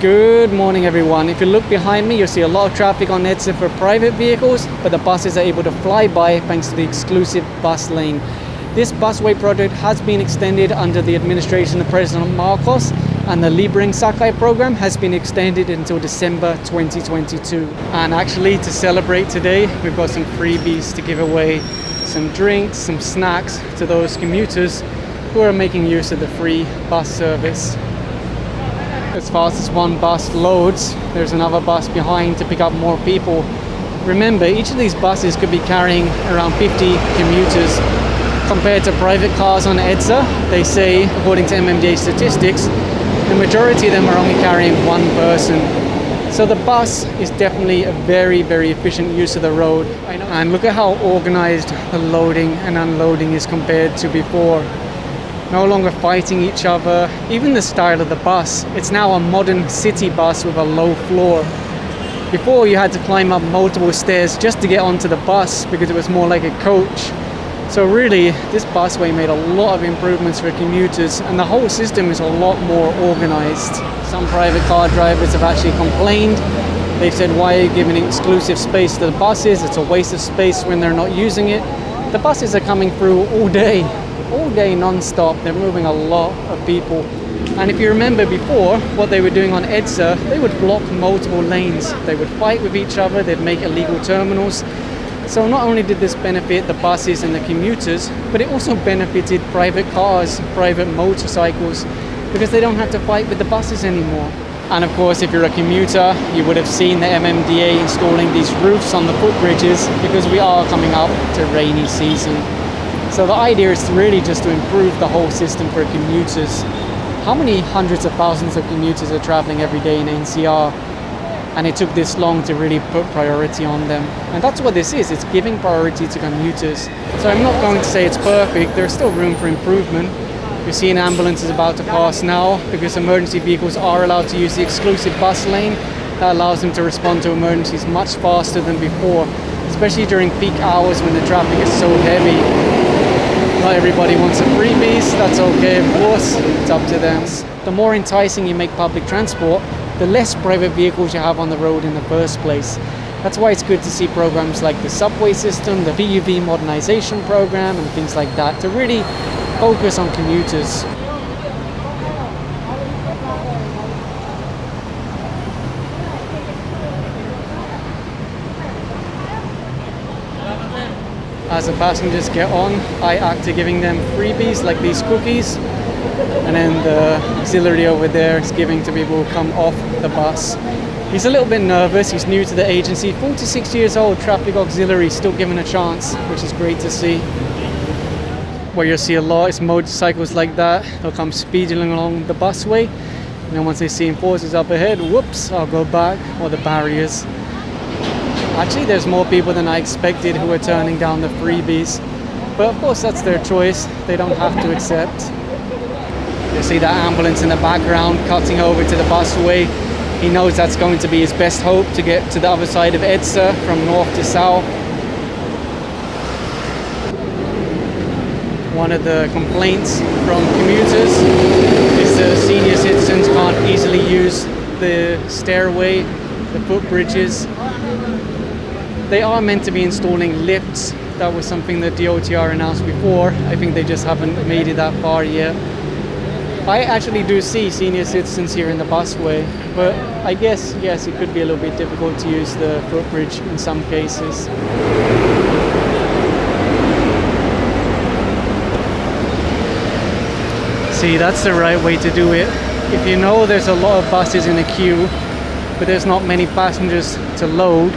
Good morning everyone. If you look behind me, you'll see a lot of traffic on EDSA for private vehicles, but the buses are able to fly by thanks to the exclusive bus lane. This busway project has been extended under the administration of President Marcos, and the Libreng Sakay program has been extended until December 2022. And actually, to celebrate today, we've got some freebies to give away, some drinks, some snacks to those commuters who are making use of the free bus service. As fast as one bus loads, there's another bus behind to pick up more people. Remember, each of these buses could be carrying around 50 commuters. Compared to private cars on EDSA, they say, according to MMDA statistics, the majority of them are only carrying one person. So the bus is definitely a very, very efficient use of the road. And look at how organized the loading and unloading is compared to before. No longer fighting each other. Even the style of the bus, it's now a modern city bus with a low floor. Before you had to climb up multiple stairs just to get onto the bus because it was more like a coach. So really, this busway made a lot of improvements for commuters, and the whole system is a lot more organized. Some private car drivers have actually complained. They've said, why are you giving exclusive space to the buses? It's a waste of space when they're not using it. The buses are coming through all day non-stop. They're moving a lot of people. And if you remember before, what they were doing on EDSA, they would block multiple lanes. They would fight with each other, they'd make illegal terminals. So not only did this benefit the buses and the commuters, but it also benefited private cars, private motorcycles, because they don't have to fight with the buses anymore. And of course, if you're a commuter, you would have seen the MMDA installing these roofs on the footbridges because we are coming up to rainy season. So the idea is really just to improve the whole system for commuters. How many hundreds of thousands of commuters are traveling every day in NCR? And it took this long to really put priority on them. And that's what this is, it's giving priority to commuters. So I'm not going to say it's perfect, there's still room for improvement. You see an ambulance is about to pass now because emergency vehicles are allowed to use the exclusive bus lane. That allows them to respond to emergencies much faster than before, especially during peak hours when the traffic is so heavy. Not everybody wants the freebies, that's okay, of course, it's up to them. The more enticing you make public transport, the less private vehicles you have on the road in the first place. That's why it's good to see programs like the subway system, the VUV modernization program, and things like that to really focus on commuters. As the passengers get on, I act to giving them freebies like these cookies, and then the auxiliary over there is giving to people who come off the bus. He's a little bit nervous, he's new to the agency, 46 years old, traffic auxiliary, still given a chance, which is great to see. Where you'll see a lot is motorcycles like that. They'll come speeding along the busway, and then once they see enforcers up ahead, whoops, I'll go back, or the barriers. Actually, there's more people than I expected who are turning down the freebies. But of course, that's their choice. They don't have to accept. You see that ambulance in the background cutting over to the busway. He knows that's going to be his best hope to get to the other side of EDSA from north to south. One of the complaints from commuters is the senior citizens can't easily use the stairway, the footbridges. They are meant to be installing lifts. That was something that DOTr announced before. I think they just haven't made it that far yet. I actually do see senior citizens here in the busway, but I guess, yes, it could be a little bit difficult to use the footbridge in some cases. See, that's the right way to do it. If you know there's a lot of buses in a queue, but there's not many passengers to load,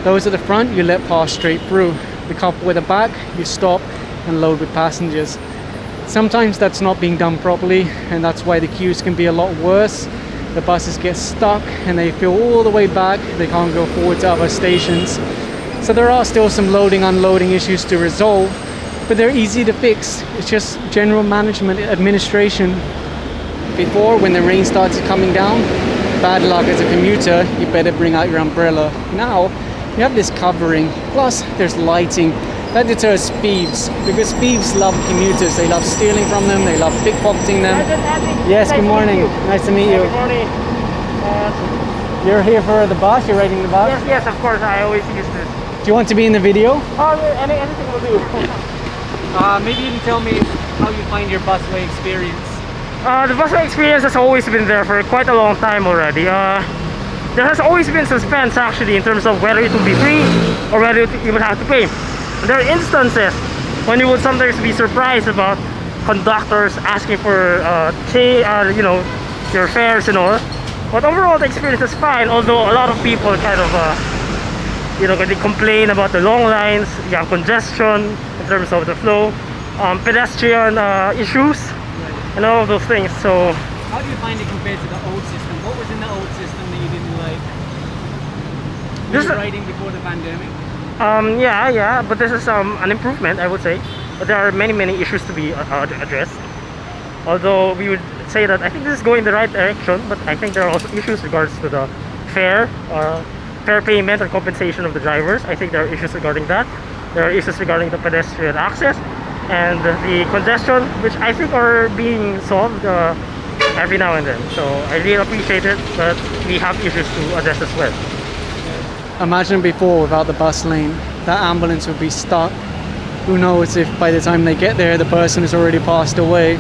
those at the front you let pass straight through. The couple at the back, you stop and load with passengers. Sometimes that's not being done properly, and that's why the queues can be a lot worse. The buses get stuck and they feel all the way back, they can't go forward to other stations. So there are still some loading unloading issues to resolve, but they're easy to fix. It's just general management administration. Before, when the rain started coming down, bad luck as a commuter, you better bring out your umbrella. Now you have this covering, plus there's lighting. That deters thieves, because thieves love commuters. They love stealing from them, they love pickpocketing them. Yes, good morning. Nice to meet you. Good morning. You're here for the bus? You're riding the bus? Yes, of course. I always use this. Do you want to be in the video? Anything will do. Maybe you can tell me how you find your busway experience. The busway experience has always been there for quite a long time already. There has always been suspense actually in terms of whether it will be free or whether you would have to pay. There are instances when you would sometimes be surprised about conductors asking for you know, your fares and all. But overall the experience is fine, although a lot of people kind of you know, they complain about the long lines, you have congestion in terms of the flow, pedestrian issues, and all of those things. So how do you find it compared to the old system? What was in the old system that you didn't like? Were you riding before the pandemic? Yeah, but this is an improvement, I would say. But there are many issues to be addressed. Although we would say that I think this is going in the right direction, but I think there are also issues regards to the fare payment or compensation of the drivers. I think there are issues regarding that. There are issues regarding the pedestrian access and the congestion, which I think are being solved every now and then. So I really appreciate it, but we have issues to address as well. Imagine before, without the bus lane, that ambulance would be stuck. Who knows if by the time they get there the person has already passed away.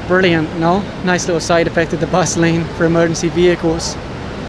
Brilliant, no? Nice little side effect of the bus lane for emergency vehicles.